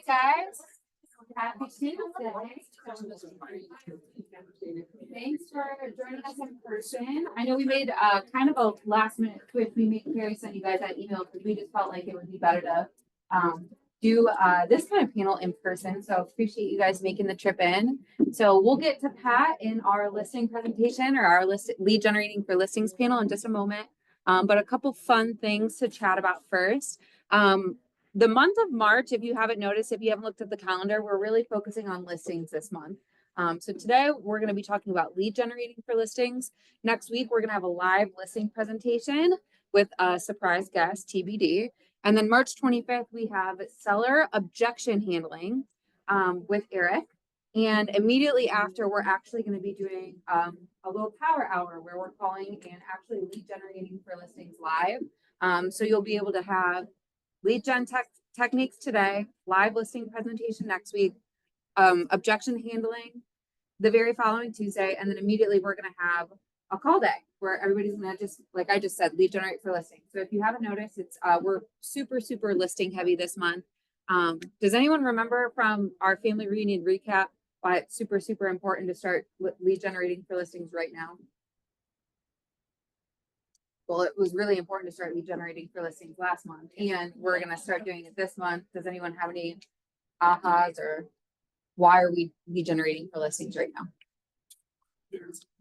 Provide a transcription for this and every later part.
guys. Happy Tuesday. Thanks for joining us in person. I know we made kind of a last minute twist. Carrie sent you guys that email because we just felt like it would be better to do this kind of panel in person. So appreciate you guys making the trip in. So we'll get to Pat in our listing presentation or our lead generating for listings panel in just a moment. But a couple fun things to chat about first. The month of March, if you haven't noticed, if you haven't looked at the calendar, we're really focusing on listings this month. So today we're going to be talking about lead generating for listings. Next week, we're going to have a live listing presentation with a surprise guest, TBD. And then March 25th, we have seller objection handling with Eric. And immediately after, we're actually going to be doing a little power hour where we're calling and actually lead generating for listings live. So you'll be able to have lead gen techniques today, live listing presentation next week, objection handling the very following Tuesday, and then immediately we're going to have a call day where everybody's going to just, like I just said, lead generate for listings. So if you haven't noticed, it's we're super listing heavy this month. Does anyone remember from our family reunion recap why it's super important to start lead generating for listings right now? Well, it was really important to start lead generating for listings last month, and we're going to start doing it this month. Does anyone have any ahas or why are we lead generating for listings right now?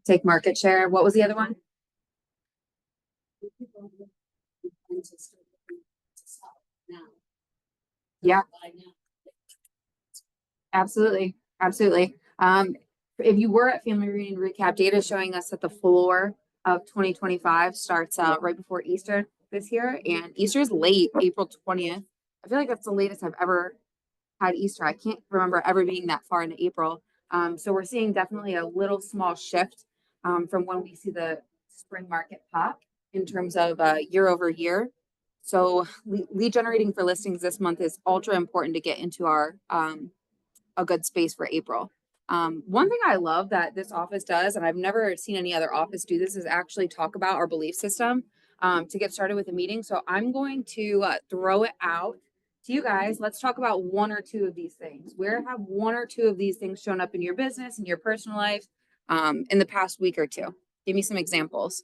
Take market share. What was the other one? Yeah, absolutely. If you were at family reunion recap, data is showing us that the floor of 2025 starts right before Easter this year, and Easter is late, April 20th. I feel like that's the latest I've ever had Easter. I can't remember ever being that far into April. So we're seeing definitely a little small shift from when we see the spring market pop in terms of year over year. So lead generating for listings this month is ultra important to get into our a good space for April. One thing I love that this office does, and I've never seen any other office do this, is actually talk about our belief system to get started with a meeting. So I'm going to throw it out to you guys. Let's talk about one or two of these things. Where have one or two of these things shown up in your business, in your personal life, in the past week or two? Give me some examples.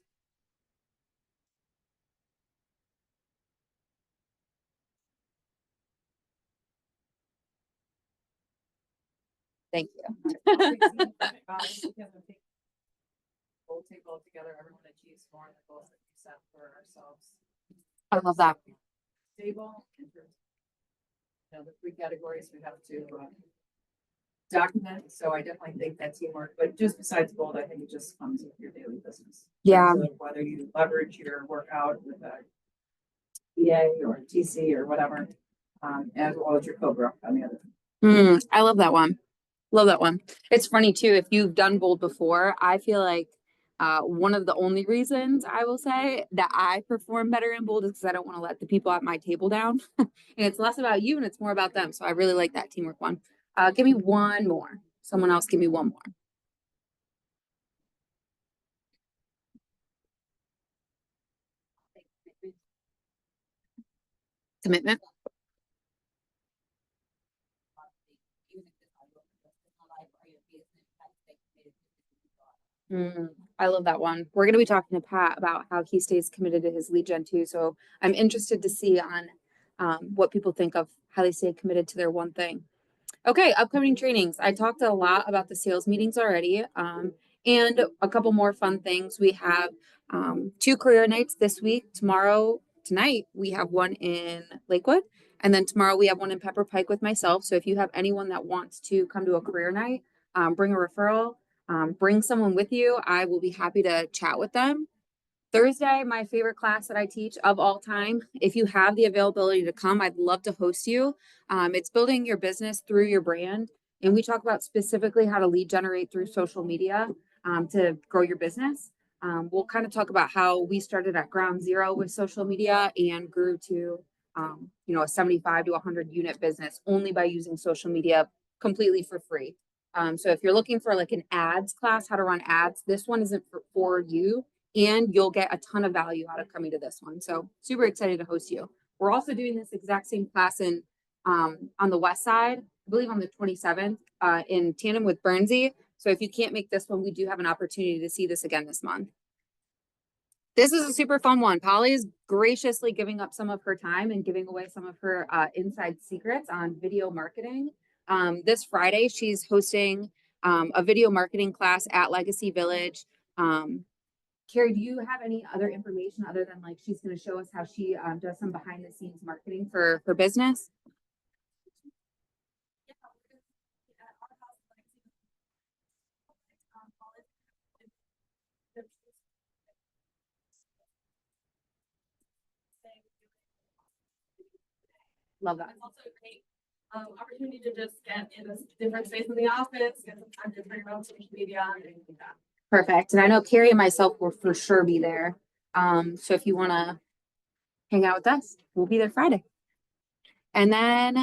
Thank you. We'll take all together, everyone achieves more than the goals that we set for ourselves. I love that. Stable. The three categories we have to document. So I definitely think that's teamwork, but just besides bold, I think it just comes with your daily business. Yeah. So whether you leverage your workout with a EA or a TC or whatever, as well as your Cobra on the other. I love that one. Love that one. It's funny too, if you've done bold before, I feel like one of the only reasons I will say that I perform better in bold is because I don't want to let the people at my table down. And it's less about you and it's more about them. So I really like that teamwork one. Give me one more. Someone else give me one more. Commitment. I love that one. We're going to be talking to Pat about how he stays committed to his lead gen too. So I'm interested to see on what people think of how they stay committed to their one thing. Okay, upcoming trainings. I talked a lot about the sales meetings already, and a couple more fun things. We have 2 career nights this week. Tonight, we have one in Lakewood, and then tomorrow we have one in Pepper Pike with myself. So if you have anyone that wants to come to a career night, bring a referral, bring someone with you. I will be happy to chat with them. Thursday, my favorite class that I teach of all time. If you have the availability to come, I'd love to host you. It's building your business through your brand. And we talk about specifically how to lead generate through social media to grow your business. We'll kind of talk about how we started at ground zero with social media and grew to, a 75 to 100 unit business only by using social media completely for free. So if you're looking for like an ads class, how to run ads, this one isn't for you. And you'll get a ton of value out of coming to this one. So super excited to host you. We're also doing this exact same class in on the west side, I believe on the 27th, in tandem with Bernsey. So if you can't make this one, we do have an opportunity to see this again this month. This is a super fun one. Polly is graciously giving up some of her time and giving away some of her inside secrets on video marketing. This Friday, she's hosting a video marketing class at Legacy Village. Carrie, do you have any other information other than like she's going to show us how she does some behind the scenes marketing for her business? Love that. It's also a great opportunity to just get in a different space in the office, get some time to figure out social media and anything like that. Perfect. And I know Carrie and myself will for sure be there. So if you want to hang out with us, we'll be there Friday. And then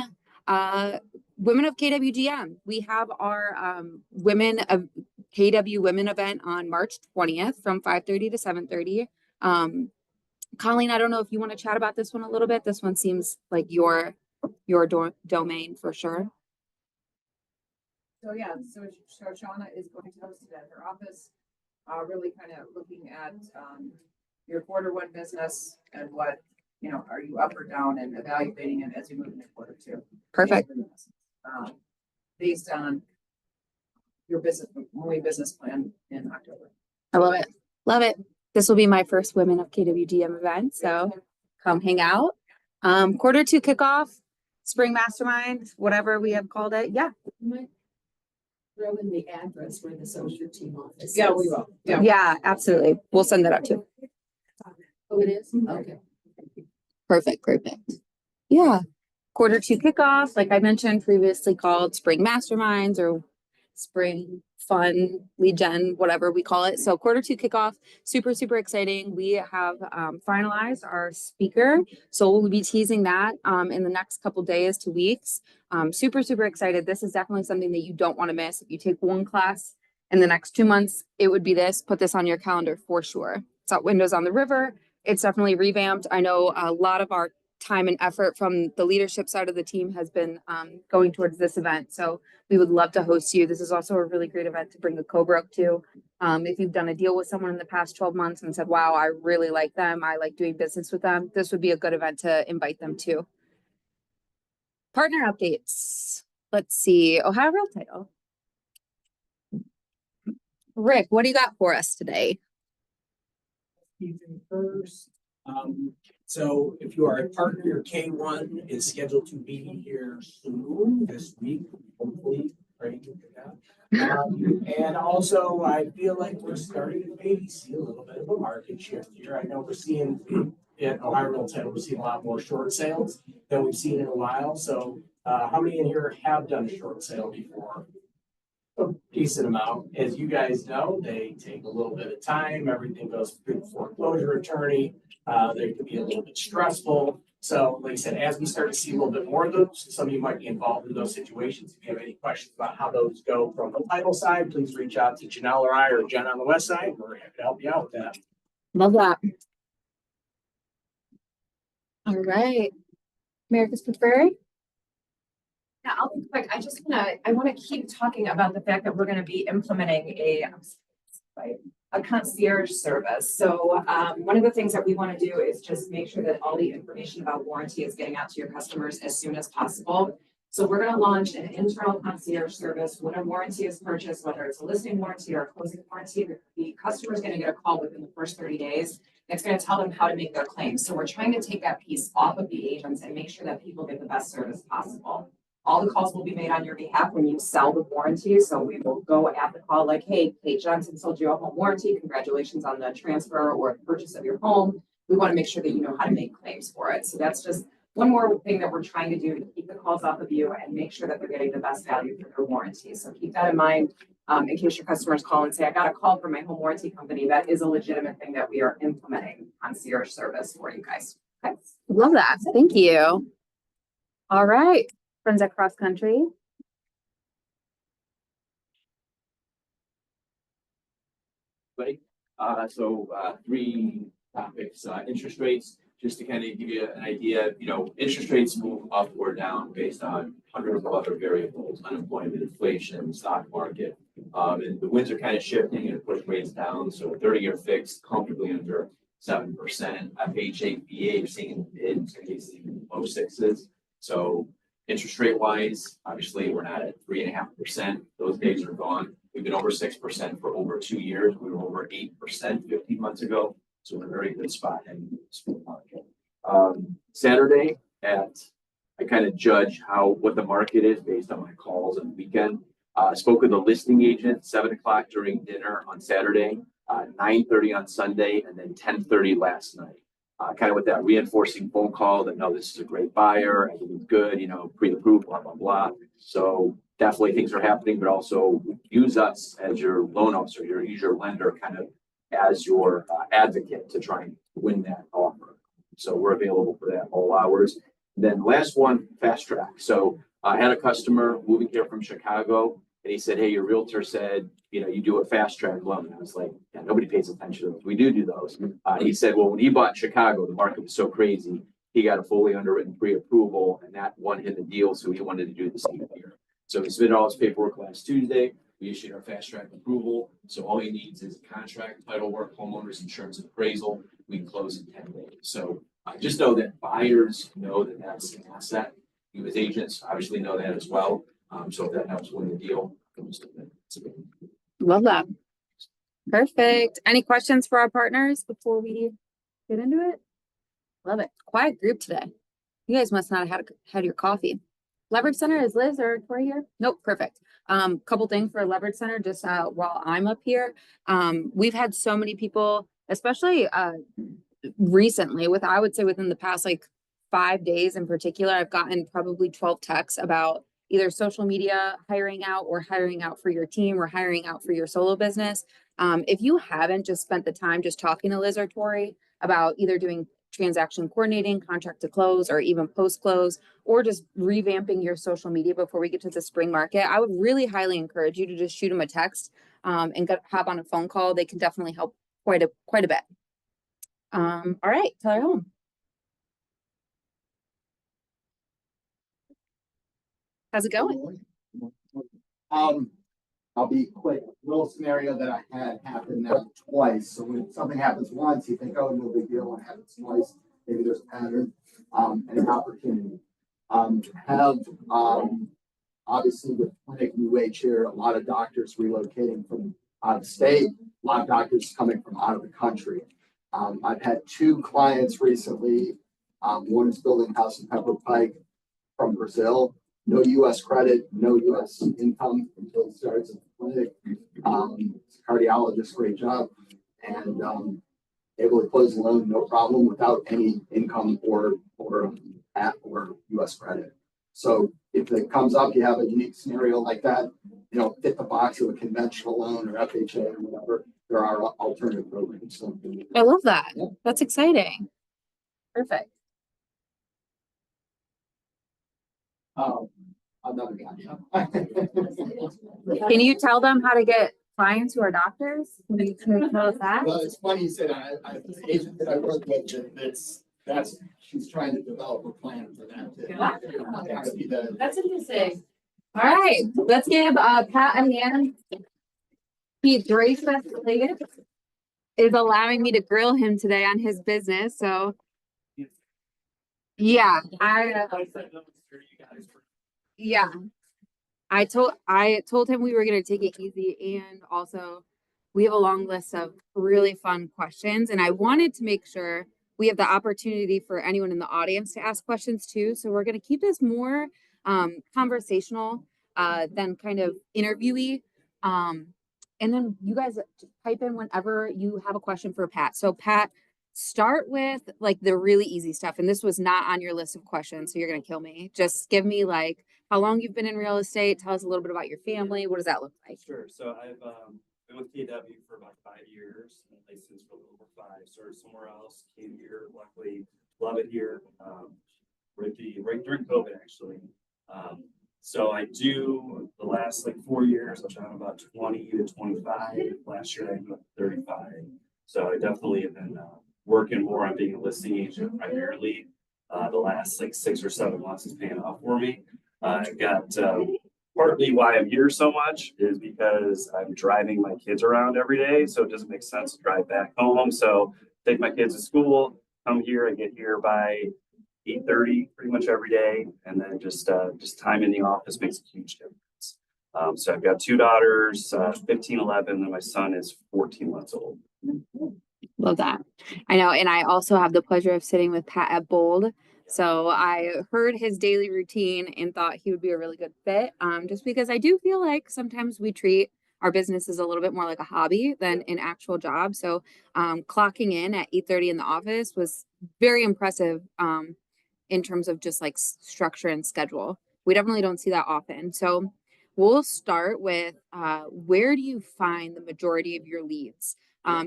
Women of KWGM. We have our Women of KW Women event on March 20th from 5:30 to 7:30. Colleen, I don't know if you want to chat about this one a little bit. This one seems like your domain for sure. So yeah, so Shauna is going to host it at her office, really kind of looking at your quarter one business and what, you know, are you up or down, and evaluating it as you move into quarter two. Perfect. Based on your business plan in October. I love it. Love it. This will be my first Women of KWGM event, so come hang out. Quarter two kickoff, spring mastermind, whatever we have called it. Yeah. Throw in the address where the social team office. Yeah, is. we will. Yeah, absolutely. We'll send that out too. Oh, it is? Okay. Perfect. Yeah. Quarter two kickoff, like I mentioned previously, called spring masterminds or spring fun lead gen, whatever we call it. So quarter two kickoff, super exciting. We have finalized our speaker, so we'll be teasing that in the next couple days to weeks. Super excited. This is definitely something that you don't want to miss. If you take one class in the next 2 months, it would be this. Put this on your calendar for sure. It's at Windows on the River. It's definitely revamped. I know a lot of our time and effort from the leadership side of the team has been going towards this event. So we would love to host you. This is also a really great event to bring a co-broke to. If you've done a deal with someone in the past 12 months and said, wow, I really like them, I like doing business with them, this would be a good event to invite them to. Partner updates. Let's see. Ohio Real Title. Rick, what do you got for us today? Ethan first. So if you are a partner, your K1 is scheduled to be here soon this week, hopefully, praying for that. And also I feel like we're starting to maybe see a little bit of a market shift here. I know we're seeing at Ohio Real Title, we're seeing a lot more short sales than we've seen in a while. So how many in here have done a short sale before? A decent amount. As you guys know, they take a little bit of time. Everything goes through the foreclosure attorney. They can be a little bit stressful. So like I said, as we start to see a little bit more of those, some of you might be involved in those situations. If you have any questions about how those go from the title side, please reach out to Janelle or I or Jen on the west side. We're happy to help you out with that. Love that. All right. America's Preferred. Yeah, I'll be quick. I want to keep talking about the fact that we're going to be implementing a concierge service. So one of the things that we want to do is just make sure that all the information about warranty is getting out to your customers as soon as possible. So we're going to launch an internal concierge service. When a warranty is purchased, whether it's a listing warranty or a closing warranty, the customer is going to get a call within the first 30 days. It's going to tell them how to make their claims. So we're trying to take that piece off of the agents and make sure that people get the best service possible. All the calls will be made on your behalf when you sell the warranty. So we will go at the call like, hey, Kate Johnson sold you a home warranty. Congratulations on the transfer or the purchase of your home. We want to make sure that you know how to make claims for it. So that's just one more thing that we're trying to do to keep the calls off of you and make sure that they're getting the best value for their warranty. So keep that in mind in case your customers call and say, I got a call from my home warranty company. That is a legitimate thing that we are implementing concierge service for you guys. Okay. Love that. Thank you. All right. Friends at Cross Country. Three topics, interest rates. just to kind of give you an idea, interest rates move up or down based on hundreds of other variables, unemployment, inflation, stock market. And the winds are kind of shifting and push rates down. So 30-year fixed comfortably under 7%. FHA, VA, you're seeing in some cases even low sixes. So interest rate wise, obviously we're not at 3.5%. Those days are gone. We've been over 6% for over 2 years. We were over 8% 15 months ago. So we're in a very good spot heading into the spring market. Saturday I kind of judge what the market is based on my calls on the weekend. Spoke with a listing agent 7 o'clock during dinner on Saturday, 9:30 on Sunday, and then 10:30 last night. Kind of with that reinforcing phone call that no, this is a great buyer, everything's good, pre-approved, blah, blah, blah. So definitely things are happening, but also use us as your loan officer, use your lender kind of as your advocate to try and win that offer. So we're available for that all hours. Then last one, fast track. So I had a customer moving here from Chicago, and he said, hey, your realtor said, you do a fast track loan. And I was like, yeah, nobody pays attention to those. We do those. He said, well, when he bought Chicago, the market was so crazy. He got a fully underwritten pre-approval, and that won him the deal. So he wanted to do the same here. So he submitted all his paperwork last Tuesday. We issued our fast track approval. So all he needs is a contract, title work, homeowners insurance, and appraisal. We can close in 10 days. So just know that buyers know that that's an asset. You as agents obviously know that as well. So if that helps win the deal, Love that. Perfect. Any questions for our partners before we get into it? Love it. Quiet group today. You guys must not have had your coffee. Leverage Center, is Liz or Tori here? Nope, perfect. Couple things for Leverage Center, just while I'm up here. We've had so many people, especially recently, I would say within the past 5 days in particular, I've gotten probably 12 texts about either social media hiring out or hiring out for your team or hiring out for your solo business. If you haven't just spent the time just talking to Liz or Tori about either doing transaction coordinating, contract to close, or even post close, or just revamping your social media before we get to the spring market, I would really highly encourage you to just shoot them a text and hop on a phone call. They can definitely help quite a bit. All right, Tyler Home. How's it going? I'll be quick. Little scenario that I had happen now twice. So when something happens once, you think, oh, no big deal. When it happens twice, maybe there's a pattern and an opportunity. Obviously with Clinic New Age here, a lot of doctors relocating from out of state, a lot of doctors coming from out of the country. I've had 2 clients recently. One is building a house in Pepper Pike from Brazil. No U.S. credit, no U.S. income until he starts at the clinic. Cardiologist, great job. And able to close the loan, no problem, without any income or U.S. credit. So if it comes up, you have a unique scenario like that, fit the box of a conventional loan or FHA or whatever, there are alternative programs. So, I love that. Yeah. That's exciting. Perfect. Another guy. Can you tell them how to get clients who are doctors? Can you tell us that? Well, it's funny you said I have an agent that I work with she's trying to develop a plan for that. That's interesting. All right, let's give Pat a hand. He graciously is allowing me to grill him today on his business. So yeah, I told him we were going to take it easy, and also we have a long list of really fun questions, and I wanted to make sure we have the opportunity for anyone in the audience to ask questions too. So we're going to keep this more conversational than kind of interviewee. And then you guys just pipe in whenever you have a question for Pat. So Pat, start with the really easy stuff. And this was not on your list of questions, so you're going to kill me. Just give me how long you've been in real estate. Tell us a little bit about your family. What does that look like? Sure. So I've been with KW for about 5 years, and licensed for a little over 5. Started somewhere else, came here, luckily love it here. Right during COVID, actually. So I do the last 4 years, I've done about 20 to 25. Last year I did 35. So I definitely have been working more on being a listing agent primarily. The last like 6 or 7 months is paying off for me. I got partly why I'm here so much is because I'm driving my kids around every day, so it doesn't make sense to drive back home. So take my kids to school, come here, I get here by 8:30 pretty much every day, and then just time in the office makes a huge difference. So I've got 2 daughters, 15, 11, and my son is 14 months old. Love that. I know. And I also have the pleasure of sitting with Pat at Bold. So I heard his daily routine and thought he would be a really good fit. Just because I do feel like sometimes we treat our businesses a little bit more like a hobby than an actual job. So clocking in at 8:30 in the office was very impressive in terms of just like structure and schedule. We definitely don't see that often. So we'll start with where do you find the majority of your leads?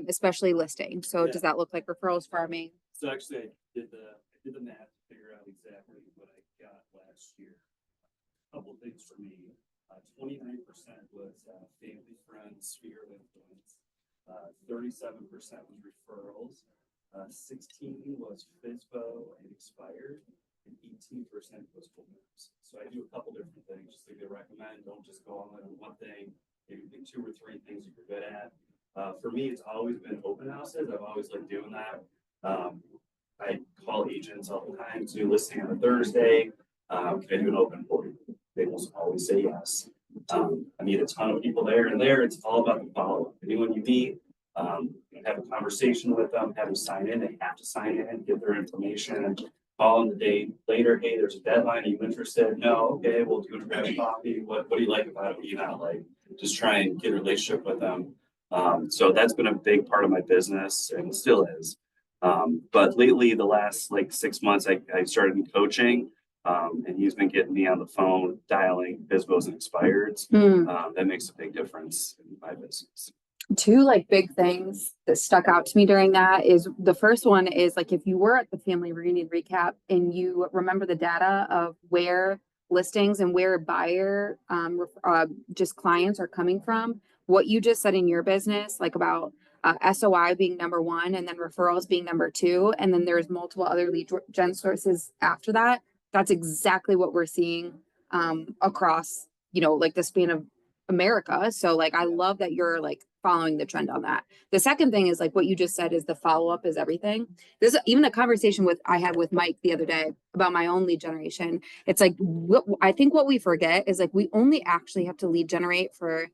Especially listing. So Yeah. does that look like referrals, farming? So actually, I did the math to figure out exactly what I got last year. A couple things for me. 29% was family, friends, sphere of influence. 37% was referrals. 16 was FISBO and expired, and 18% was full moves. So I do a couple different things just to recommend. Don't just go on one thing. Maybe pick 2 or 3 things that you're good at. For me, it's always been open houses. I've always liked doing that. I call agents all the time to do listing on a Thursday. Can I do an open for you? They almost always say yes. I meet a ton of people there, and there it's all about the follow-up. Anyone you meet, have a conversation with them, have them sign in. They have to sign in, get their information, call them the day later. Hey, there's a deadline. Are you interested? No. Okay, we'll do a grab a coffee. What do you like about it? What do you not like? Just try and get a relationship with them. So that's been a big part of my business and still is. But lately, the last like 6 months, I started coaching, and he's been getting me on the phone, dialing FISBOs and expireds. That makes a big difference in my business. 2 like big things that stuck out to me during that is the first one is like if you were at the family reunion recap and you remember the data of where listings and where buyer just clients are coming from, what you just said in your business, like about SOI being number 1 and then referrals being number 2, and then there's multiple other lead gen sources after that. That's exactly what we're seeing across, like the span of America. So like, I love that you're like following the trend on that. The second thing is like what you just said is the follow-up is everything. This is even a conversation I had with Mike the other day about my own lead generation. It's like, I think what we forget is like, we only actually have to lead generate for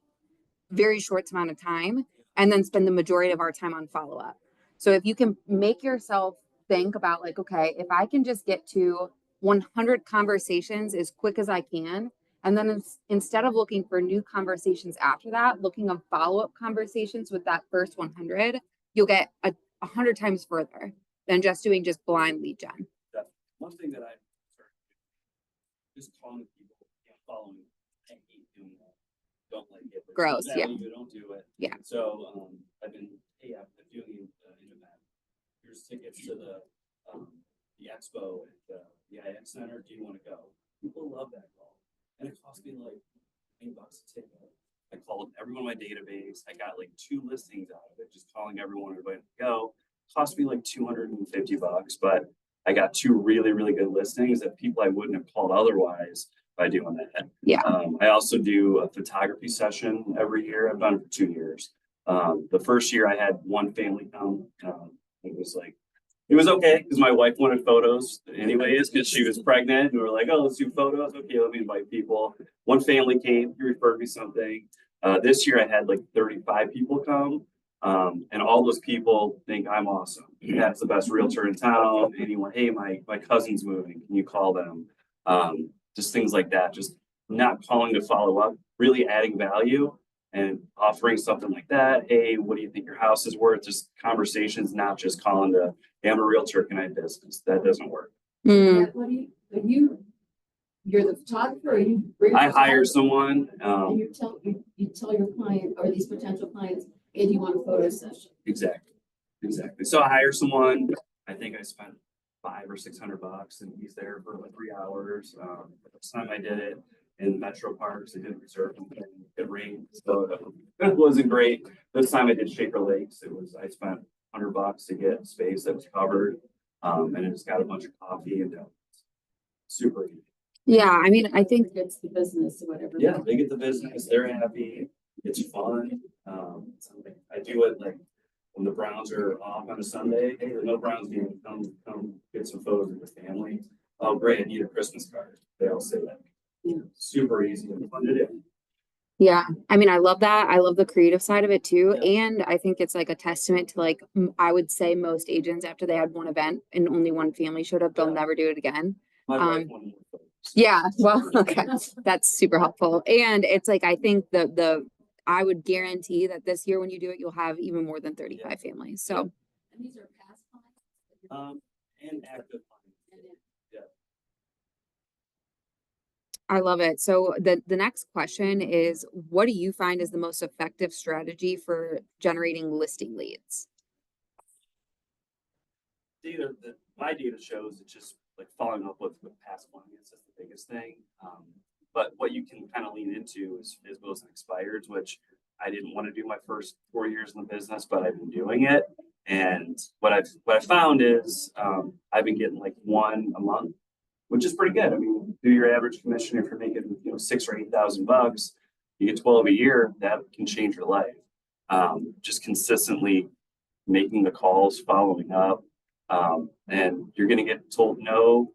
very short amount of time and then spend the majority of our time on follow-up. So if you can make yourself think about like, okay, if I can just get to 100 conversations as quick as I can, and then instead of looking for new conversations after that, looking at follow-up conversations with that first 100, you'll get 100 times further than just doing blind lead gen. That's one thing that I started just calling people, following. I hate doing that. Don't like it. Gross, yeah. You don't do it. Yeah. So I've been doing internet. Here's tickets to the expo at the IX Center. Do you want to go? People love that call. And it cost me like $20 a ticket. I called everyone in my database. I got like 2 listings out of it, just calling everyone invited to go. It cost me like $250, but I got 2 really, really good listings that people I wouldn't have called otherwise by doing that. Yeah. I also do a photography session every year. I've done it for 2 years. The first year I had 1 family come. It was okay because my wife wanted photos anyways because she was pregnant, and we were like, oh, let's do photos. Okay, let me invite people. 1 family came, he referred me something. This year I had like 35 people come, and all those people think I'm awesome. That's the best realtor in town. Anyone, hey, my cousin's moving, can you call them? Just things like that, just not calling to follow up, really adding value and offering something like that. Hey, what do you think your house is worth? Just conversations, not just calling to, hey, I'm a realtor, can I have business? That doesn't work. Mm. What do you're the photographer, or you bring? I hire someone. And you tell your client or these potential clients, hey, do you want a photo session? Exactly. So I hire someone. I think I spent $500 or $600, and he's there for like 3 hours. The first time I did it in Metro Parks, I didn't reserve them. It rained, so it wasn't great. This time I did Shaker Lakes. I spent $100 to get space that was covered. And it's got a bunch of coffee and donuts. Super easy. Yeah, I mean, I think, It's the business or whatever. Yeah, they get the business, they're happy, it's fun. I do it like when the Browns are off on a Sunday, hey, there's no Browns game, come get some photos with the family. Oh, great, I need a Christmas card. They all say that. Yeah. Super easy and fun to do. yeah, I mean, I love that. I love the creative side of it too. Yeah. And I think it's like a testament to like, I would say most agents after they had one event and only one family showed up, they'll Yeah. never do it again. My wife wanted more photos. Yeah, well, okay, that's super helpful. And it's like, I think I would guarantee that this year when you do it, you'll have even more than 35 families. So And these are past clients? And active clients. And then- I love it. So the next question is, what do you find is the most effective strategy for generating listing leads? My data shows it's just like following up with past clients. That's the biggest thing. But what you can kind of lean into is those expireds, which I didn't want to do my first 4 years in the business, but I've been doing it. And what I found is I've been getting like one a month, which is pretty good. I mean, do your average commission if you're making $6,000 or $8,000, you get 12 a year. That can change your life. Just consistently making the calls, following up, and you're going to get told no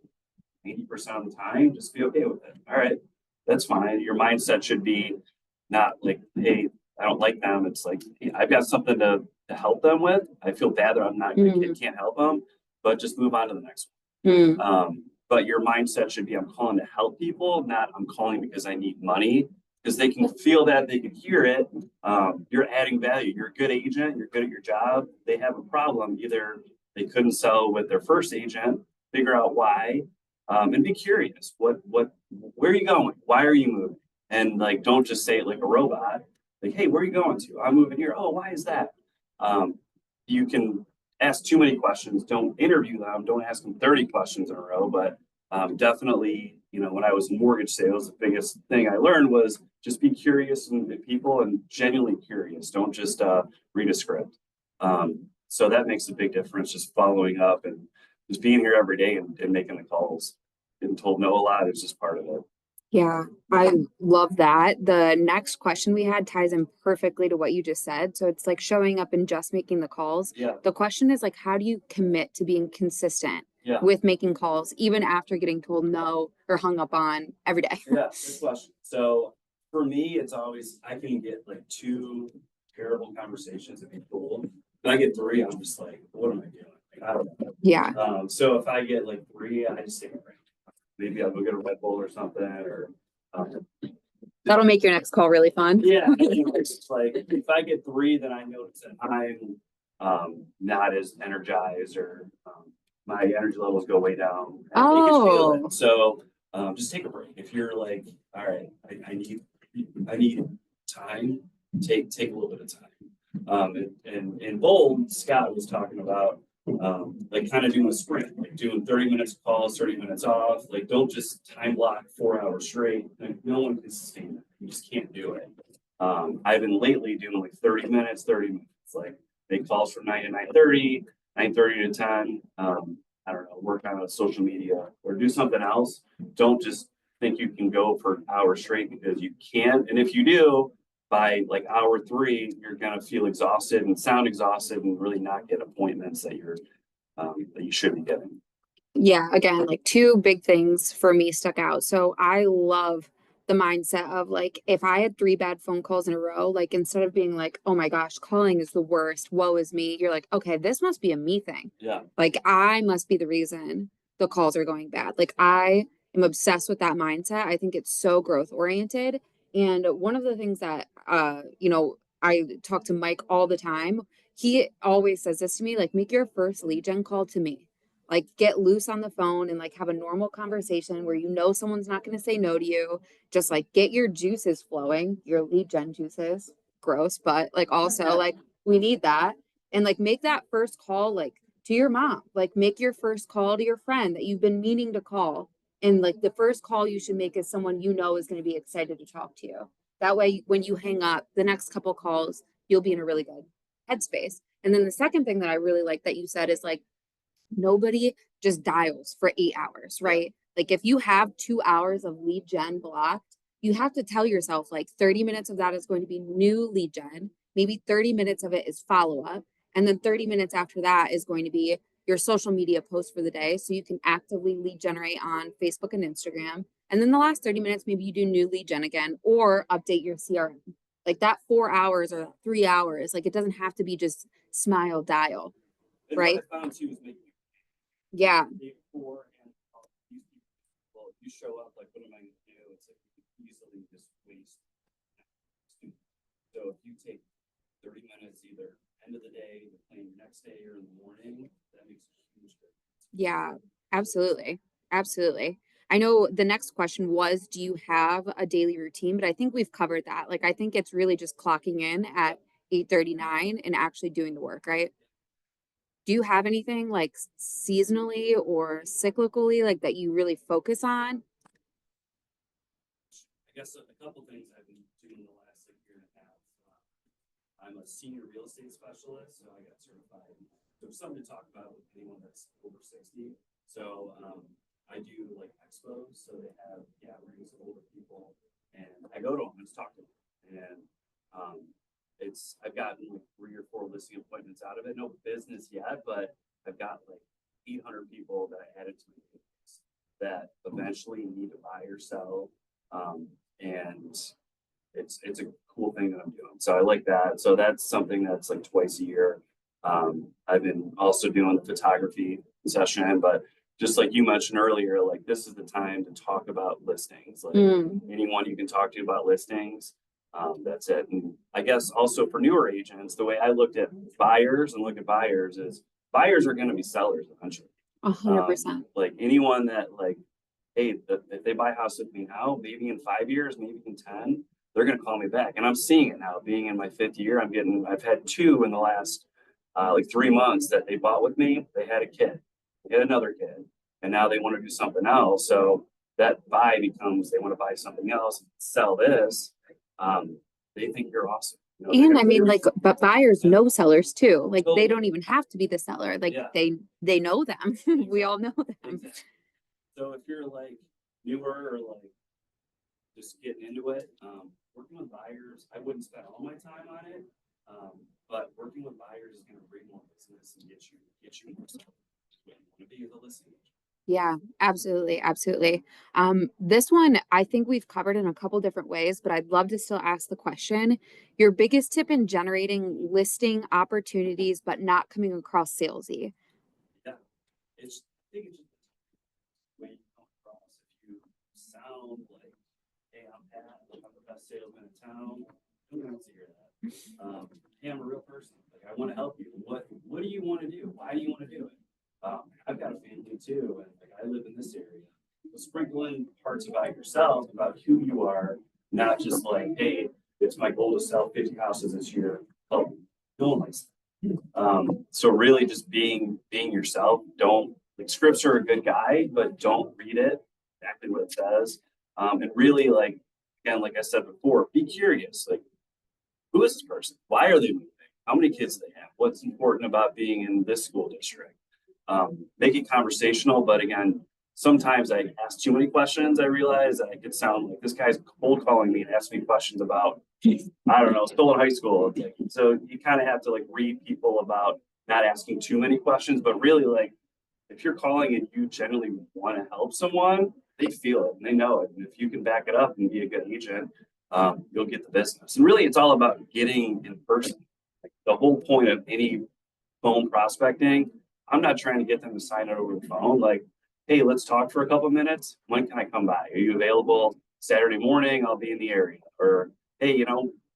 80% of the time. Just be okay with it. All right, that's fine. Your mindset should be not like, hey, I don't like them. It's like, hey, I've got something to help them with. I feel bad that I'm not can't help them, but just move on to the next one. But your mindset should be, I'm calling to help people, not I'm calling because I need money, because they can feel that, they can hear it. You're adding value. You're a good agent. You're good at your job. They have a problem. Either they couldn't sell with their first agent, figure out why, and be curious. Where are you going? Why are you moving? And like, don't just say it like a robot. Like, hey, where are you going to? I'm moving here. Oh, why is that? You can ask too many questions. Don't interview them. Don't ask them 30 questions in a row. But definitely, when I was in mortgage sales, the biggest thing I learned was just be curious and people and genuinely curious. Don't just read a script. So that makes a big difference. Just following up and just being here every day and making the calls. Getting told no a lot is just part of it. Yeah, I love that. The next question we had ties in perfectly to what you just said. So it's like showing up and just making the calls. Yeah. The question is like, how do you commit to being consistent Yeah. with making calls, even after getting told no or hung up on every day? Yeah, good question. So for me, it's always, I can get like 2 terrible conversations if people, if I get 3, I'm just like, what am I doing? Like, I don't know. Yeah. So if I get like 3, I just take a break. Maybe I'll go get a Red Bull or something, or That'll make your next call really fun. yeah. It's like if I get 3, then I notice that I'm not as energized, or my energy levels go way down. And they can feel it. So just take a break. If you're like, all right, I need time. Take a little bit of time. And in Bold, Scott was talking about like kind of doing a sprint, like doing 30 minutes calls, 30 minutes off. Like don't just time block 4 hours straight. Like, no one can sustain that. You just can't do it. I've been lately doing like 30 minutes, like make calls from 9 to 9:30, 9:30 to 10. I don't know, work on social media or do something else. Don't just think you can go for an hour straight, because you can't. And if you do, by like hour 3, you're gonna feel exhausted and sound exhausted and really not get appointments that you should be getting. Yeah, again, like 2 big things for me stuck out. So I love the mindset of like, if I had 3 bad phone calls in a row, like instead of being like, oh my gosh, calling is the worst, woe is me, you're like, okay, this must be a me thing. Yeah. Like I must be the reason the calls are going bad. Like I am obsessed with that mindset. I think it's so growth oriented. And one of the things that I talk to Mike all the time. He always says this to me, like, make your first lead gen call to me. Like get loose on the phone and like have a normal conversation where someone's not going to say no to you. Just like get your juices flowing, your lead gen juices. Gross, but like also like we need that. And like make that first call like to your mom. Like make your first call to your friend that you've been meaning to call. And like the first call you should make is someone is going to be excited to talk to you. That way when you hang up the next couple calls, you'll be in a really good headspace. And then the second thing that I really like that you said is like, nobody just dials for 8 hours, right? Like if you have 2 hours of lead gen blocked, you have to tell yourself like 30 minutes of that is going to be new lead gen, maybe 30 minutes of it is follow up, and then 30 minutes after that is going to be your social media post for the day. So you can actively lead generate on Facebook and Instagram. And then the last 30 minutes, maybe you do new lead gen again or update your CRM. Like that 4 hours or that 3 hours, like it doesn't have to be just smile dial. And Right. what I found too is making. Yeah. Day before and these people, well, if you show up, like, what am I gonna do? It's like you can easily just waste. So if you take 30 minutes, either end of the day, the plane next day or in the morning, that makes a huge difference. Yeah, absolutely. Absolutely. I know the next question was, do you have a daily routine? But I think we've covered that. Like, I think it's really just clocking in at 8:39 and actually doing the work, right? Do you have anything like seasonally or cyclically, like that you really focus on? I guess a couple things I've been doing the last like year and a half. I'm a senior real estate specialist, so I got certified. There's something to talk about with anyone that's over 60. So I do like expos, so they have gatherings of older people, and I go to them and just talk to them. And I've gotten like 3 or 4 listing appointments out of it. No business yet, but I've got like 800 people that I added to my database that eventually need to buy or sell. And it's a cool thing that I'm doing. So I like that. So that's something that's like twice a year. I've been also doing the photography session, but just like you mentioned earlier, like this is the time to talk about listings. Like anyone you can talk to about listings, that's it. And I guess also for newer agents, the way I looked at buyers and look at buyers is buyers are going to be sellers eventually. 100%. Like anyone that like, hey, if they buy a house with me now, maybe in 5 years, maybe in 10, they're going to call me back. And I'm seeing it now. Being in my 5th year, I've had 2 in the last like 3 months that they bought with me. They had a kid, they had another kid, and now they want to do something else. So that buy becomes they want to buy something else, sell this. They think you're awesome. You know, And I mean, like, but buyers know sellers too. Like, they Totally. don't even have to be the seller. Like, Yeah. they know them. We all know them. Exactly. So if you're like newer or like just getting into it, working with buyers, I wouldn't spend all my time on it. But working with buyers is going to bring more business and get you more stuff. You want to be the listing agent. Yeah, absolutely. Absolutely. This one, I think we've covered in a couple different ways, but I'd love to still ask the question. Your biggest tip in generating listing opportunities, but not coming across salesy. Yeah, I think it's just the way you come across. If you sound like, hey, I'm Pat, like I'm the best salesman in town, who wants to hear that? Hey, I'm a real person. Like I want to help you. What do you want to do? Why do you want to do it? I've got a family too, and like I live in this area. So sprinkle in parts about yourself, about who you are, not just like, hey, it's my goal to sell 50 houses this year. Oh, no one likes that. So really just being yourself. Don't like scripts are a good guide, but don't read it exactly what it says. And really like, again, like I said before, be curious. Like, who is this person? Why are they moving? How many kids do they have? What's important about being in this school district? Make it conversational, but again, sometimes I ask too many questions. I realize that I could sound like this guy's cold calling me and asking me questions about, I don't know, still in high school. So you kind of have to like read people about not asking too many questions, but really like if you're calling and you genuinely want to help someone, they feel it and they know it. And if you can back it up and be a good agent, you'll get the business. And really, it's all about getting in person. Like the whole point of any phone prospecting, I'm not trying to get them to sign it over the phone. Like, hey, let's talk for a couple of minutes. When can I come by? Are you available Saturday morning? I'll be in the area. Or, hey,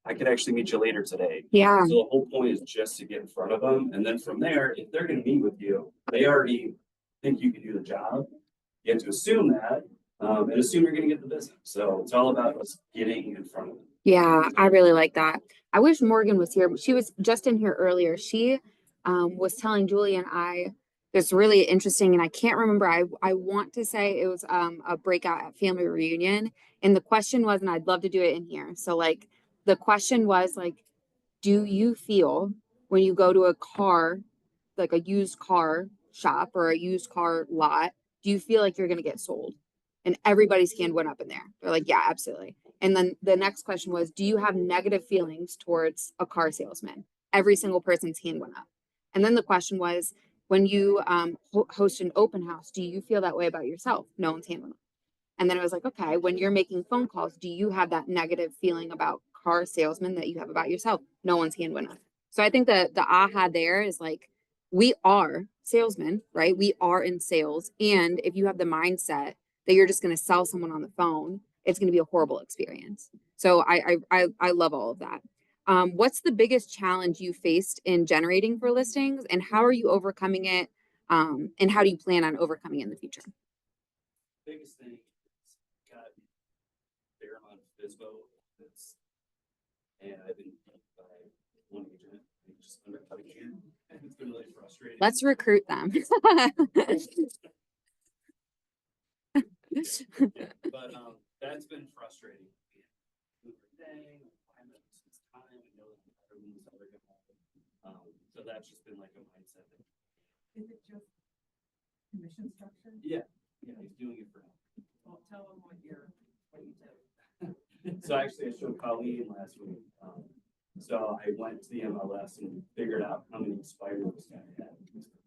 I could actually meet you later today. Yeah. So the whole point is just to get in front of them. And then from there, if they're going to meet with you, they already think you can do the job. You have to assume that and assume you're going to get the business. So it's all about us getting in front of them. Yeah, I really like that. I wish Morgan was here. She was just in here earlier. She was telling Julie and I this really interesting, and I can't remember. I want to say it was a breakout at family reunion, and the question was, and I'd love to do it in here. So like the question was like, do you feel when you go to a car, like a used car shop or a used car lot, do you feel like you're going to get sold? And everybody's hand went up in there. They're like, yeah, absolutely. And then the next question was, do you have negative feelings towards a car salesman? Every single person's hand went up. And then the question was, when you host an open house, do you feel that way about yourself? No one's hand went up. And then it was like, okay, when you're making phone calls, do you have that negative feeling about car salesmen that you have about yourself? No one's hand went up. So I think that the aha there is like, we are salesmen, right? We are in sales. And if you have the mindset that you're just going to sell someone on the phone, it's going to be a horrible experience. So I love all of that. What's the biggest challenge you faced in generating for listings, and how are you overcoming it? And how do you plan on overcoming it in the future? Biggest thing is got a fair amount of FISBO that's, and I've been beat by one agent, and just undercutting it, and it's been really frustrating. Let's recruit them. Yeah, but that's been frustrating. Everything, I'm at this time, I know that I'm better than this other guy. So that's just been like a mindset. Is it just commission structure? Yeah, he's doing it for him. Well, tell them what you did. So actually, I showed Colleen last week. So I went to the MLS and figured out how many expired this guy had.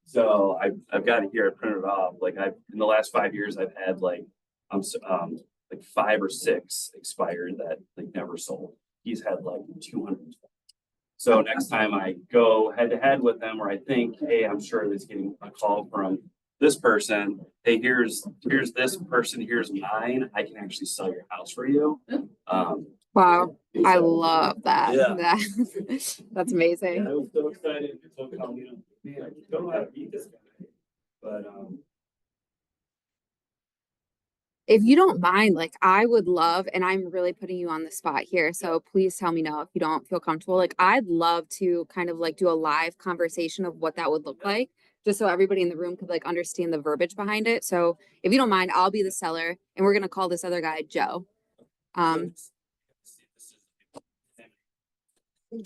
So I've got it here. I printed it off. Like in the last 5 years, I've had like 5 or 6 expired that like never sold. He's had like 200. So next time I go head to head with them, or I think, hey, I'm sure there's getting a call from this person. Hey, here's this person. Here's mine. I can actually sell your house for you. Wow. I So, love that. Yeah. That's amazing. I was so excited. I told Colleen, man, I don't know how to beat this guy. But If you don't mind, like I would love, and I'm really putting you on the spot here, so please tell me no if you don't feel comfortable. Like I'd love to kind of like do a live conversation of what that would look like, just so everybody in the room could like understand the verbiage behind it. So if you don't mind, I'll be the seller, and we're gonna call this other guy Joe.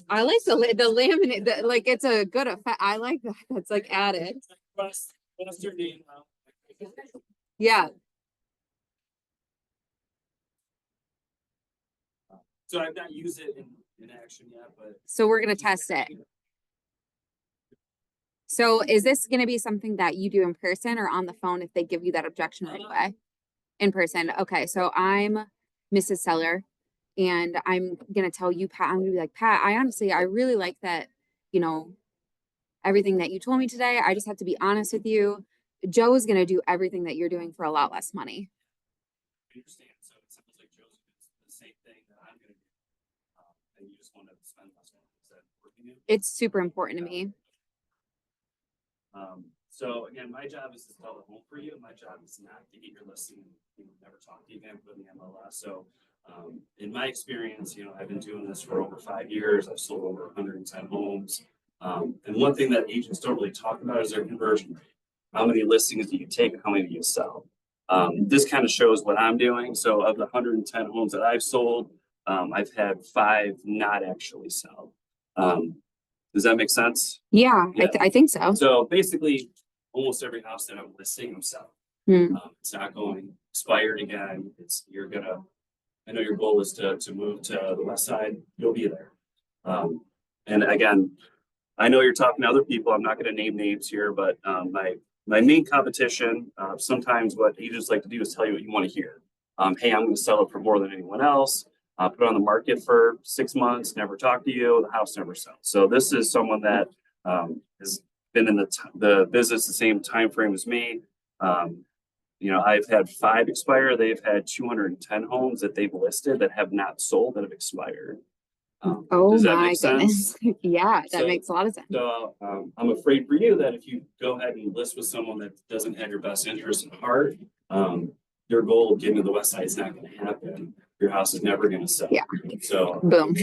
I like the laminate, like it's a good effect. I like that. That's like added. what's your name now? Yeah. So I've not used it in action yet, but So we're gonna test it. So is this gonna be something that you do in person or on the phone if they give you that objection right away? In person. Okay, so I'm Mrs. Seller, and I'm gonna tell you, Pat, I'm gonna be like, Pat, I really like that, you know, everything that you told me today. I just have to be honest with you. Joe is gonna do everything that you're doing for a lot less money. I understand. So it sounds like Joe's doing the same thing that I'm gonna do. And you just want to spend less money instead of working it. It's super important to me. So again, my job is to sell the home for you. My job is not to get your listing, never talk to you again, put in the MLS. So in my experience, I've been doing this for over 5 years. I've sold over 110 homes. And one thing that agents don't really talk about is their conversion rate. How many listings do you take and how many do you sell? This kind of shows what I'm doing. So of the 110 homes that I've sold, I've had 5 not actually sell. Does that make sense? Yeah, Yeah. I think so. So basically, almost every house that I'm listing, I'm selling. Hmm. It's not going expired again. I know your goal is to move to the west side. You'll be there. And again, I know you're talking to other people. I'm not going to name names here, but my main competition, sometimes what agents like to do is tell you what you want to hear. Hey, I'm going to sell it for more than anyone else. Put it on the market for 6 months, never talk to you, the house never sells. So this is someone that has been in the business the same time frame as me. I've had 5 expire. They've had 210 homes that they've listed that have not sold that have expired. Oh Does that my make sense? goodness. Yeah, that So- makes a lot of sense. So I'm afraid for you that if you go ahead and list with someone that doesn't have your best interest at heart, your goal of getting to the west side is not going to happen. Your house is never going to sell. Yeah. So Boom.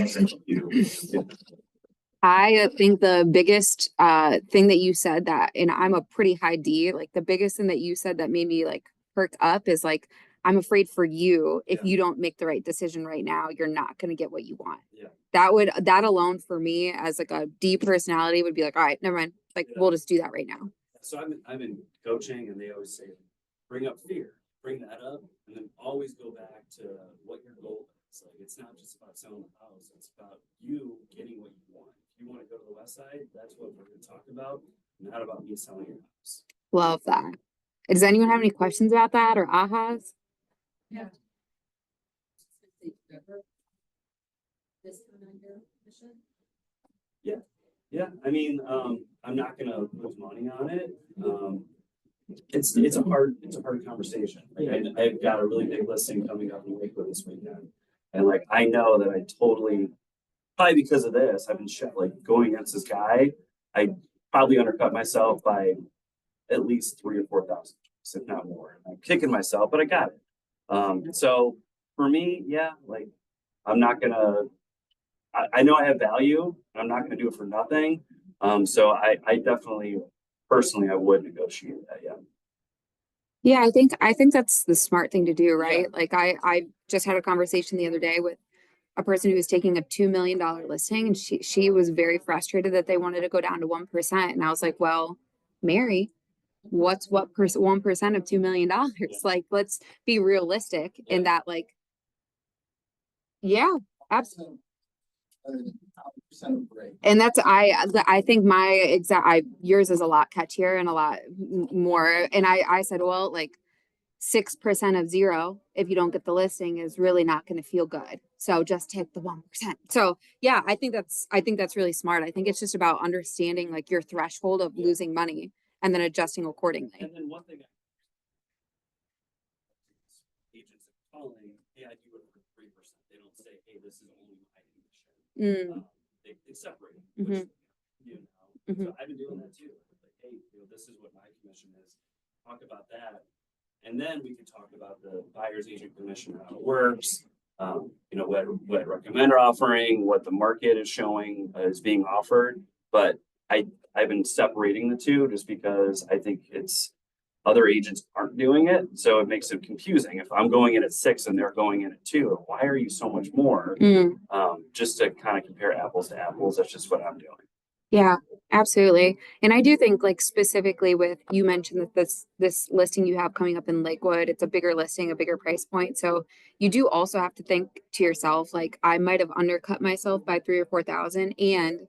I think the biggest thing that you said that, and I'm a pretty high D, like the biggest thing that you said that made me like perk up is like I'm afraid for you, if Yeah. you don't make the right decision right now, you're not gonna get what you want. Yeah. That alone for me as like a D personality would be like, all right, never mind. Like, Yeah. we'll just do that right now. So I'm in coaching and they always say, bring up fear, bring that up, and then always go back to what your goal is. Like, it's not just about selling the house, it's about you getting what you want. If you want to go to the west side, that's what we're gonna talk about, not about me selling your house. Love that. Does anyone have any questions about that or ahas? Yeah, I mean, I'm not gonna lose money on it. It's a hard conversation. Like, I've got a really big listing coming up in Lakewood this weekend. And like, I know that I totally, probably because of this, I've been like going against this guy. I probably undercut myself by at least 3,000 or 4,000, if not more. I'm kicking myself, but I got it. So for me, yeah, like, I'm not gonna, I know I have value, and I'm not gonna do it for nothing. So I definitely, personally, I would negotiate that, yeah. Yeah, I think that's the smart thing to do, right? Like I just had a conversation the other day with a person who was taking a $2 million listing, and she was very frustrated that they wanted to go down to 1%. And I was like, well, Mary, what's 1% of $2 million? Like, let's be realistic in that, like, yeah, absolutely. And that's I think yours is a lot catchier and a lot more. And I said, well, like 6% of zero, if you don't get the listing, is really not going to feel good. So just take the 1%. So yeah, I think that's really smart. I think it's just about understanding like your threshold of losing money and then adjusting accordingly. And then one thing agents are calling, hey, I do it for 3%. They don't say, hey, this is only my commission. They separate it, which, you know, so I've been doing that too. Like, hey, you know, this is what my commission is. Talk about that. And then we can talk about the buyer's agent commission, how it works, you know, what recommend are offering, what the market is showing is being offered. But I've been separating the two just because I think it's other agents aren't doing it. So it makes it confusing. If I'm going in at 6 and they're going in at 2, why are you so much more? Just to kind of compare apples to apples. That's just what I'm doing. Yeah, absolutely. And I do think like specifically with, you mentioned that this listing you have coming up in Lakewood, it's a bigger listing, a bigger price point. So you do also have to think to yourself, like, I might have undercut myself by 3,000 or 4,000. And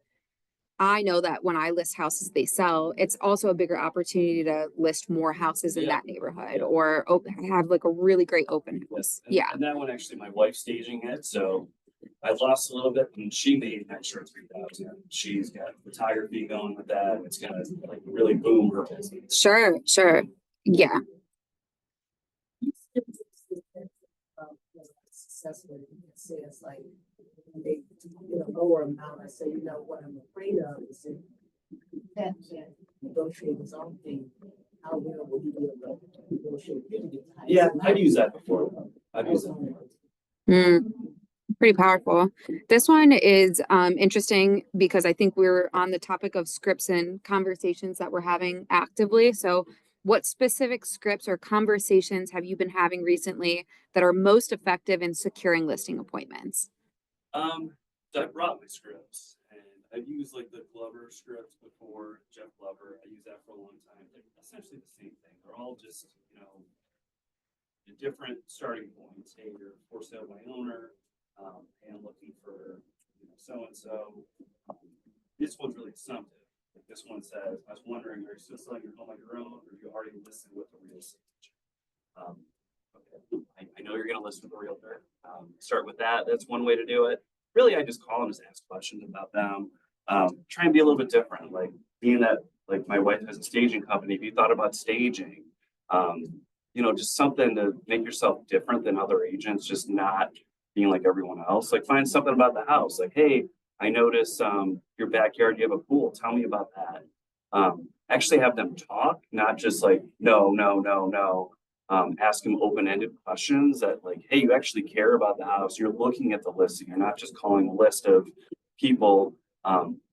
I know that when I list houses, they sell. It's also a bigger opportunity to list more houses in that neighborhood or have like a really great open house. Yes. And that one, actually, my wife's staging it. So I lost a little bit and she made an extra 3,000. She's got photography going with that. It's gonna like really boom her business. Sure. Yeah. Successful, you can say it's like, when they get a lower amount, I say, you know, what I'm afraid of is if that can't negotiate his own thing, how well will he be able to negotiate? Yeah, I've used that before. I've used that before. Pretty powerful. This one is interesting because I think we're on the topic of scripts and conversations that we're having actively. So what specific scripts or conversations have you been having recently that are most effective in securing listing appointments? So I brought my scripts and I've used like the Glover script before, Jeff Glover. I used that for a long time. They're essentially the same thing. They're all just, you know, the different starting points. Hey, you're for sale by owner, and I'm looking for, you know, so-and-so. This one's really assumptive. Like this one says, I was wondering, are you still selling your home on your own, or are you already listed with a real estate agent? Okay. I know you're going to list with a realtor. Start with that. That's one way to do it. Really, I just call and just ask questions about them. Try and be a little bit different. Like being that, like my wife has a staging company. If you thought about staging, you know, just something to make yourself different than other agents, just not being like everyone else. Like find something about the house. Like, hey, I notice your backyard, you have a pool. Tell me about that. Actually have them talk, not just like, no. Ask them open-ended questions that like, hey, you actually care about the house. You're looking at the listing. You're not just calling a list of people.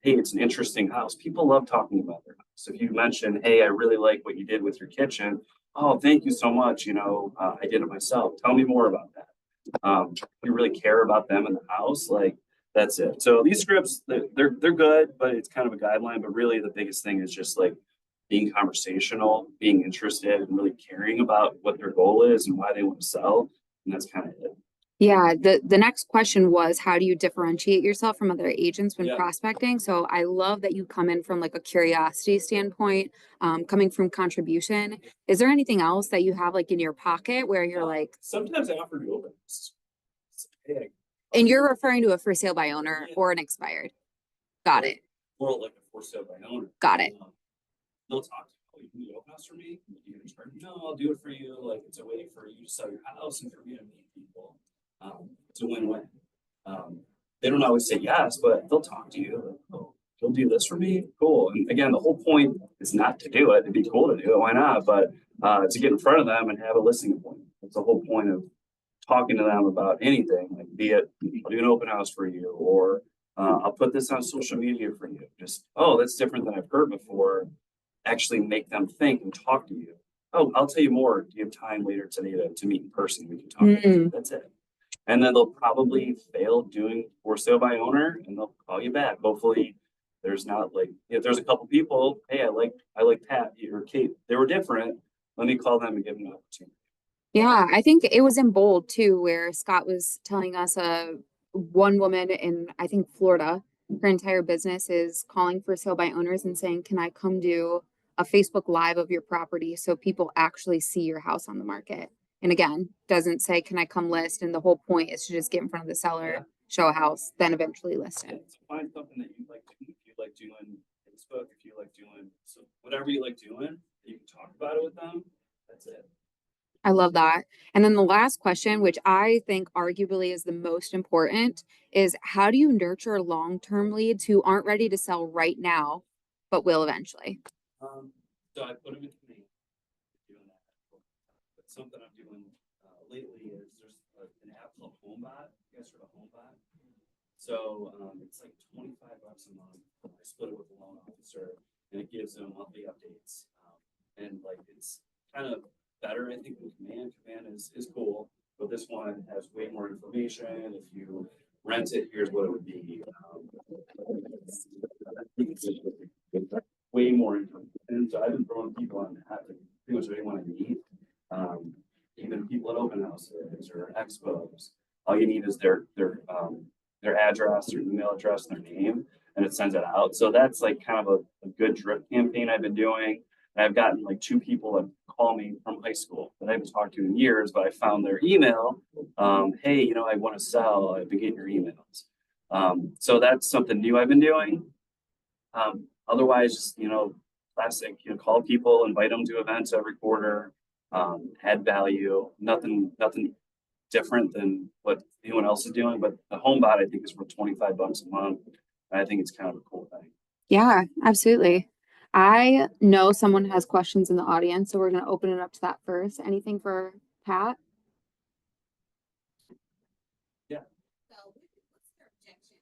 Hey, it's an interesting house. People love talking about their house. If you mention, hey, I really like what you did with your kitchen, oh, thank you so much, I did it myself. Tell me more about that. You really care about them in the house, like, that's it. So these scripts, they're good, but it's kind of a guideline, but really the biggest thing is just like being conversational, being interested and really caring about what their goal is and why they want to sell. And that's kind of it. Yeah, the next question was, how do you differentiate yourself from other agents when Yeah. prospecting? So I love that you come in from like a curiosity standpoint, coming from contribution. Is there anything else that you have like in your pocket where you're like, Sometimes I offer to open. Hey, and you're referring to a for sale by owner Yeah. or an expired? Got it. or like a for sale by owner. Got it. They'll talk to you, oh, you can do open house for me? You can charge me? No, I'll do it for you. Like, it's a way for you to sell your house and for me to meet people. It's a win-win. They don't always say yes, but they'll talk to you. Like, oh, you'll do this for me? Cool. And again, the whole point is not to do it. It'd be cool to do it. Why not? But to get in front of them and have a listening appointment. That's the whole point of talking to them about anything, like be it, I'll do an open house for you, or I'll put this on social media for you. Just, oh, that's different than I've heard before. Actually make them think and talk to you. Oh, I'll tell you more. Do you have time later today to meet in person? We can talk. That's it. And then they'll probably fail doing for sale by owner and they'll call you back. Hopefully there's not like, if there's a couple people, hey, I like Pat or Kate, they were different. Let me call them and give them an opportunity. Yeah, I think it was in bold too, where Scott was telling us one woman in, I think, Florida, her entire business is calling for sale by owners and saying, can I come do a Facebook Live of your property so people actually see your house on the market? And again, doesn't say, can I come list? And the whole point is to just get in front of the seller, show a house, then eventually list it. So find something that you like doing. If you like doing Facebook, if you like doing, so whatever you like doing, you can talk about it with them. That's it. I love that. And then the last question, which I think arguably is the most important, is how do you nurture long-term leads who aren't ready to sell right now, but will eventually? So I put them in me doing that. But something I'm doing lately is there's an app called HomeBot. You guys heard of HomeBot? So it's like $25 a month. I split it with a loan officer, and it gives them monthly updates. And like it's kind of better, I think, than Command. Command is cool, but this one has way more information. If you rent it, here's what it would be. Way more information. And so I've been throwing people on that, like pretty much anyone I need. Even people at open houses or expos. All you need is their address, their email address, their name, and it sends it out. So that's like kind of a good drip campaign I've been doing. And I've gotten like 2 people that call me from high school that I haven't talked to in years, but I found their email. Hey, I want to sell. I've been getting your emails. So that's something new I've been doing. Otherwise, just, classic, call people, invite them to events every quarter, add value, nothing different than what anyone else is doing. But the HomeBot, I think, is worth $25 a month. And I think it's kind of a cool thing. Yeah, absolutely. I know someone has questions in the audience, so we're going to open it up to that first. Anything for Pat? So what's your objection?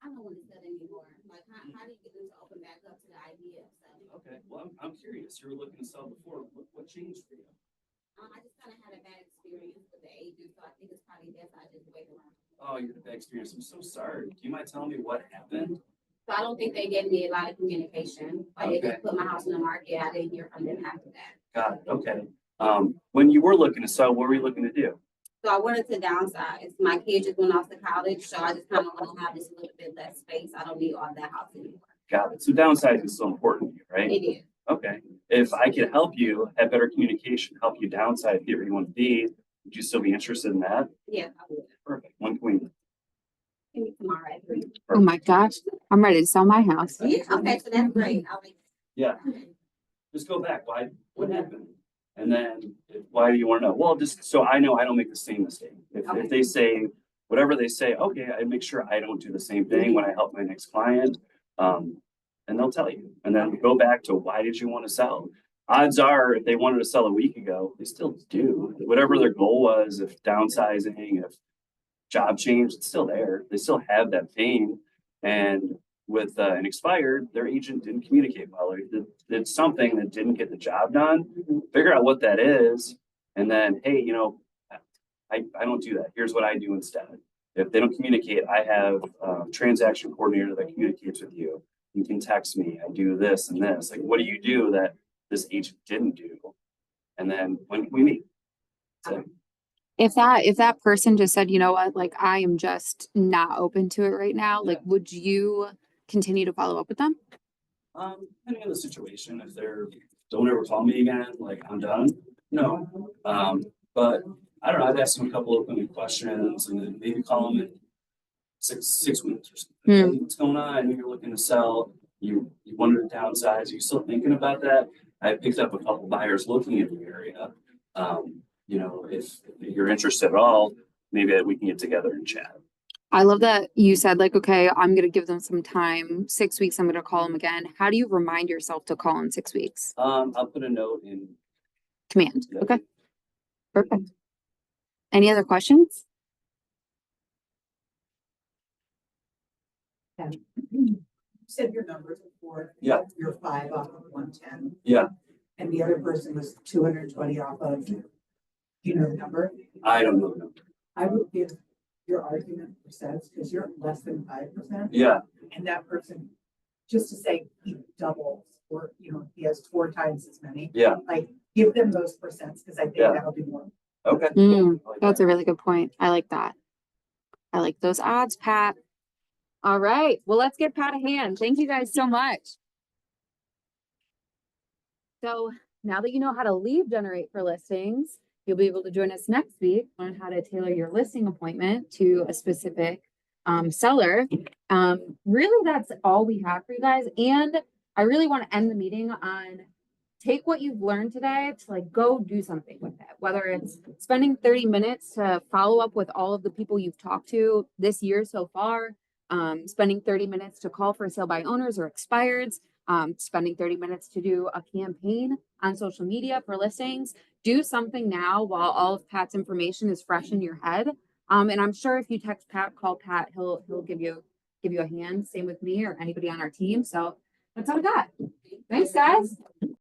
I don't want to sell anymore. Like, how do you get them to open back up to the idea of selling? Okay, well, I'm curious. You were looking to sell before. What changed for you? I just kind of had a bad experience with the agent, so I think it's probably best I just wait around. Oh, you had a bad experience. I'm so sorry. Do you mind telling me what happened? So I don't think they gave me a lot of communication. Like, they Okay. just put my house on the market. I didn't hear from them after that. Got it. Okay. When you were looking to sell, what were you looking to do? So I wanted to downsize. My kid just went off to college, so I just kind of want to have just a little bit less space. I don't need all that house anymore. Got it. So downsizing is so important to you, right? It is. Okay. If I could help you have better communication, help you downsize, get where you want to be, would you still be interested in that? Yeah, I would. Perfect. When can we? Give me tomorrow at 3. Oh my gosh, I'm ready to sell my house. Yeah, okay, so that's great. I'll make. Yeah. Just go back. Why? What happened? And then why do you want to know? Well, just so I know I don't make the same mistake. If they say whatever they say, okay, I make sure I don't do the same thing when I help my next client. And they'll tell you. And then we go back to why did you want to sell? Odds are, if they wanted to sell a week ago, they still do. Whatever their goal was, if downsizing, if job change, it's still there. They still have that pain. And with an expired, their agent didn't communicate well, or did something that didn't get the job done. Figure out what that is, and then, hey, you know, I don't do that. Here's what I do instead. If they don't communicate, I have a transaction coordinator that communicates with you. You can text me, I do this and this. Like, what do you do that this agent didn't do? And then when can we meet? So, If that person just said, you know what, like I am just not open to it right now, like would you continue to follow up with them? depending on the situation, if they're, don't ever call me again, like I'm done, no. But I don't know, I'd ask them a couple open questions and then maybe call them in six weeks or something. Hey, what's going on? I know you're looking to sell. You wanted to downsize. Are you still thinking about that? I picked up a couple buyers looking in the area. You know, if you're interested at all, maybe we can get together and chat. I love that you said like, okay, I'm gonna give them some time. 6 weeks, I'm gonna call them again. How do you remind yourself to call in 6 weeks? I'll put a note in. Command. Okay. Perfect. Any other questions? You said your numbers before. Yeah. You're 5 off of 110. Yeah. And the other person was 220 off of, you know, the number. I don't know the number. I would give your argument for sense because you're less than 5%. Yeah. And that person, just to say he doubles or, you know, he has 4 times as many. Yeah. Like give them those percents because I think Yeah. that'll be more. Okay. That's a really good point. I like that. I like those odds, Pat. All right. Well, let's give Pat a hand. Thank you guys so much. So now that you know how to lead generate for listings, you'll be able to join us next week, learn how to tailor your listing appointment to a specific seller. Really, that's all we have for you guys. And I really want to end the meeting on take what you've learned today to like go do something with it, whether it's spending 30 minutes to follow up with all of the people you've talked to this year so far, spending 30 minutes to call for sale by owners or expireds, spending 30 minutes to do a campaign on social media for listings. Do something now while all of Pat's information is fresh in your head. And I'm sure if you text Pat, call Pat, he'll give you a hand. Same with me or anybody on our team. So that's all we got. Thanks, guys.